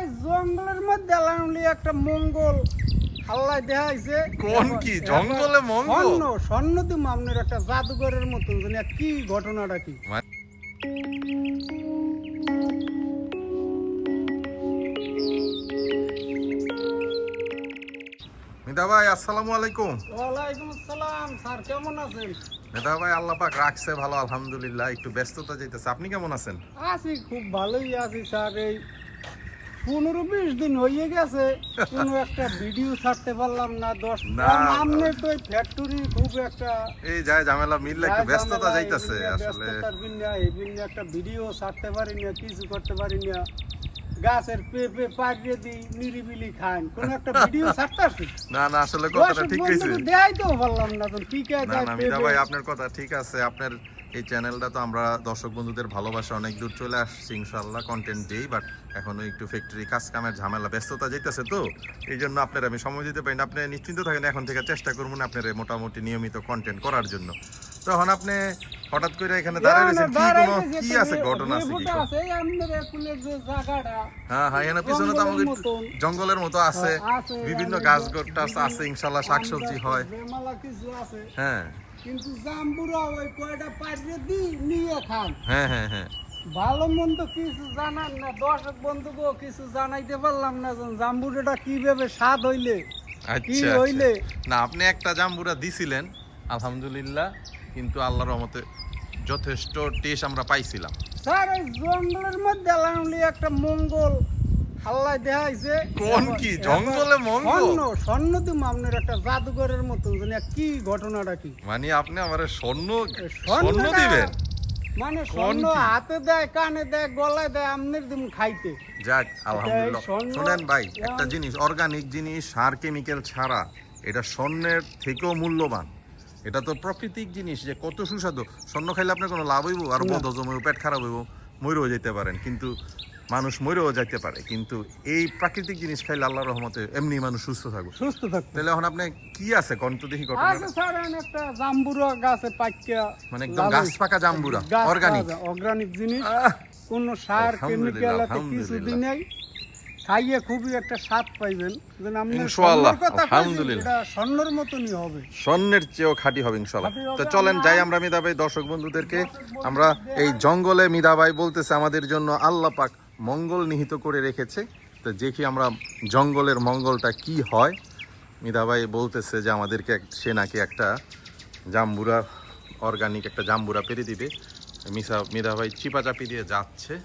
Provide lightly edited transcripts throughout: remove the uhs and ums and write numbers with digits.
এই জঙ্গলের মধ্যে আলামলি একটা মঙ্গল আল্লাহ দেখাইছে। কোন কি জঙ্গলে মঙ্গল? স্বর্ণ দিম আপনার একটা জাদুঘরের মতন, জানি কি ঘটনাটা কি। মেধা ভাই আসসালামু আলাইকুম। ওয়ালাইকুম আসসালাম স্যার, কেমন আছেন? মেধা ভাই আল্লাহ পাক রাখছে ভালো, আলহামদুলিল্লাহ। একটু ব্যস্ততা যাইতেছে, আপনি কেমন আছেন? আছি, খুব ভালোই আছি স্যার। এই 15-20 দিন হয়ে গেছে কোনো একটা ভিডিও ছাড়তে পারলাম না। আপনি তো ফ্যাক্টরি খুব একটা এই যায় ঝামেলা মিললে একটু ব্যস্ততা যাইতেছে আসলে। এই বিন্যা একটা ভিডিও ছাড়তে পারি না, কিছু করতে পারি না। গাছের পেঁপে পাড়িয়ে দিই, নিরিবিলি খান, কোন একটা ভিডিও ছাড়তে আসি না না, আসলে কথাটা ঠিক কইছে। দেখাইতেও পারলাম না তো কি কে না না মেধা ভাই, আপনার কথা ঠিক আছে। আপনার এই চ্যানেলটা তো আমরা দর্শক বন্ধুদের ভালোবাসা অনেক দূর চলে আসছি, ইনশাআল্লাহ কন্টেন্ট দেই, বাট এখনো একটু ফ্যাক্টরি কাজ কামের ঝামেলা ব্যস্ততা যাইতেছে, তো এই জন্য আপনার আমি সময় দিতে পারি না। আপনি নিশ্চিন্ত থাকেন, এখন থেকে চেষ্টা করবো না আপনার মোটামুটি নিয়মিত কন্টেন্ট করার জন্য। তখন আপনি হঠাৎ করে এখানে দাঁড়ায় রয়েছেন, কি আছে ঘটনা আছে কি? হ্যাঁ হ্যাঁ, এখানে পিছনে তো আমাদের জঙ্গলের মতো আছে, বিভিন্ন গাছ গাছ আছে, ইনশাআল্লাহ শাকসবজি হয়। হ্যাঁ কিন্তু জাম্বুরা ওই কয়টা পাড়িয়ে দিই নিয়ে খান। হ্যাঁ হ্যাঁ হ্যাঁ, ভালো মন্দ কিছু জানান না, দর্শক বন্ধুকেও কিছু জানাইতে পারলাম না জাম্বুরাটা কিভাবে স্বাদ হইলে কি আচ্ছা হইলে। না, আপনি একটা জাম্বুরা দিছিলেন আলহামদুলিল্লাহ, কিন্তু আল্লাহর রহমতে যথেষ্ট টেস্ট আমরা পাইছিলাম। স্যার এই জঙ্গলের মধ্যে আলামলি একটা মঙ্গল আল্লাহ দেখাইছে। কোন কি জঙ্গলে মঙ্গল? স্বর্ণ দিম আপনার একটা জাদুঘরের মতন, জানি কি ঘটনাটা কি। মানে আপনি আমারে স্বর্ণ দিবেন? মানে স্বর্ণ হাতে দেয়, কানে দেয়, গলায় দেয়, আপনার দিন খাইতে। যাক আলহামদুলিল্লাহ। শুনেন ভাই, একটা জিনিস, অর্গানিক জিনিস, সার কেমিক্যাল ছাড়া, এটা স্বর্ণের থেকেও মূল্যবান। এটা তো প্রাকৃতিক জিনিস, যে কত সুস্বাদু। স্বর্ণ খাইলে আপনার কোনো লাভ হইব? আর বদহজম হইব, পেট খারাপ হইব, মরেও যেতে পারেন, কিন্তু মানুষ মরেও যাইতে পারে। কিন্তু এই প্রাকৃতিক জিনিস খাইলে আল্লাহর রহমতে এমনি মানুষ সুস্থ থাকবে। তাহলে এখন আপনি কি আছে কোন তো দেখি ঘটনা? আছে স্যার একটা জাম্বুরা গাছে পাইকা, মানে একদম গাছ পাকা জাম্বুরা, অর্গানিক জিনিস, কোন সার কেমিক্যাল কিছু দিন নাই। খাইয়ে খুবই একটা স্বাদ পাইবেন ইনশাআল্লাহ। আলহামদুলিল্লাহ, এটা স্বর্ণের মতনই হবে, স্বর্ণের চেয়েও খাঁটি হবে ইনশাআল্লাহ। তো চলেন যাই আমরা মিধা ভাই দর্শক বন্ধুদেরকে, আমরা এই জঙ্গলে মিধা ভাই বলতেছে আমাদের জন্য আল্লাহ পাক মঙ্গল নিহিত করে রেখেছে। তো দেখি আমরা জঙ্গলের মঙ্গলটা কি হয়। মিধা ভাই বলতেছে যে আমাদেরকে সে নাকি একটা জাম্বুরা, অর্গানিক একটা জাম্বুরা পেরে দিবে। মিধা ভাই চিপা চাপি দিয়ে যাচ্ছে।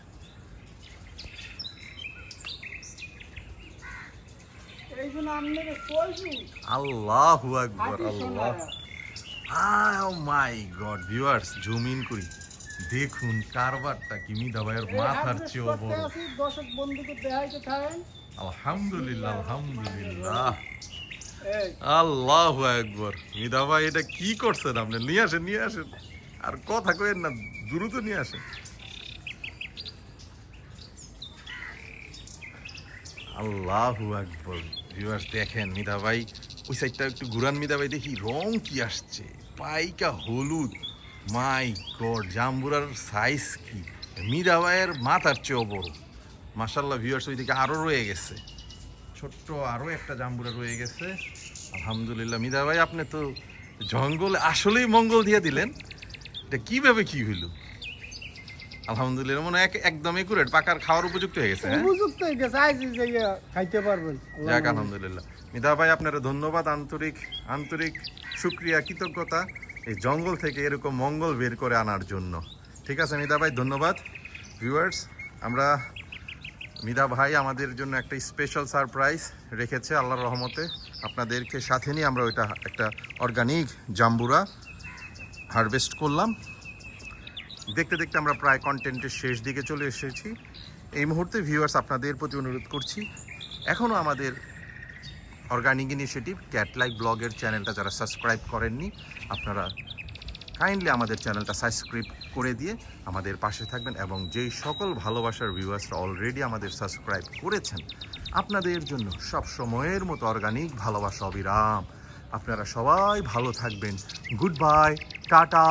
আল্লাহু আকবার, আল্লাহ, ও মাই গড। ভিউয়ার্স, জুম ইন করি, দেখুন কারবারটা কি মিধা ভাইয়ের মাথার চেয়েও বড়। দর্শক বন্ধুকে দেখাইতে থাকেন। আলহামদুলিল্লাহ আলহামদুলিল্লাহ, আল্লাহু আকবার। মিধা ভাই এটা কি করছেন আপনি? নিয়ে আসেন নিয়ে আসেন, আর কথা কইেন না, দ্রুত নিয়ে আসেন। আল্লাহু আকবার। ভিউয়ার্স দেখেন, মিধা ভাই ওই সাইডটা একটু ঘুরান মিধা ভাই, দেখি রং কি আসছে, পাইকা হলুদ। মাই গড, জাম্বুরার সাইজ কি মিধা ভাইয়ের মাথার চেয়েও বড়। মাশাআল্লাহ ভিউয়ার্স, ওইদিকে আরো রয়ে গেছে ছোট্ট, আরো একটা জাম্বুরা রয়ে গেছে। আলহামদুলিল্লাহ মিধা ভাই, আপনি তো জঙ্গলে আসলেই মঙ্গল দিয়ে দিলেন। এটা কিভাবে কি হইল? আলহামদুলিল্লাহ, মনে হয় একদম একুরেট, পাকার খাওয়ার উপযুক্ত হয়ে গেছে। উপযুক্ত হয়ে গেছে, আইজি যাইয়া খাইতে পারবেন। যাক আলহামদুলিল্লাহ। মিধা ভাই আপনারা ধন্যবাদ, আন্তরিক আন্তরিক শুকরিয়া, কৃতজ্ঞতা এই জঙ্গল থেকে এরকম মঙ্গল বের করে আনার জন্য। ঠিক আছে মিধা ভাই, ধন্যবাদ। ভিউয়ার্স, আমরা মিধা ভাই আমাদের জন্য একটা স্পেশাল সারপ্রাইজ রেখেছে আল্লাহর রহমতে। আপনাদেরকে সাথে নিয়ে আমরা ওইটা একটা অর্গানিক জাম্বুরা হারভেস্ট করলাম। দেখতে দেখতে আমরা প্রায় কন্টেন্টের শেষ দিকে চলে এসেছি। এই মুহূর্তে ভিউয়ার্স, আপনাদের প্রতি অনুরোধ করছি, এখনও আমাদের অর্গানিক ইনিশিয়েটিভ ক্যাট লাইক ব্লগের চ্যানেলটা যারা সাবস্ক্রাইব করেননি, আপনারা কাইন্ডলি আমাদের চ্যানেলটা সাবস্ক্রাইব করে দিয়ে আমাদের পাশে থাকবেন। এবং যেই সকল ভালোবাসার ভিউয়ার্সরা অলরেডি আমাদের সাবস্ক্রাইব করেছেন, আপনাদের জন্য সব সময়ের মতো অর্গানিক ভালোবাসা অবিরাম। আপনারা সবাই ভালো থাকবেন। Good bye, tata.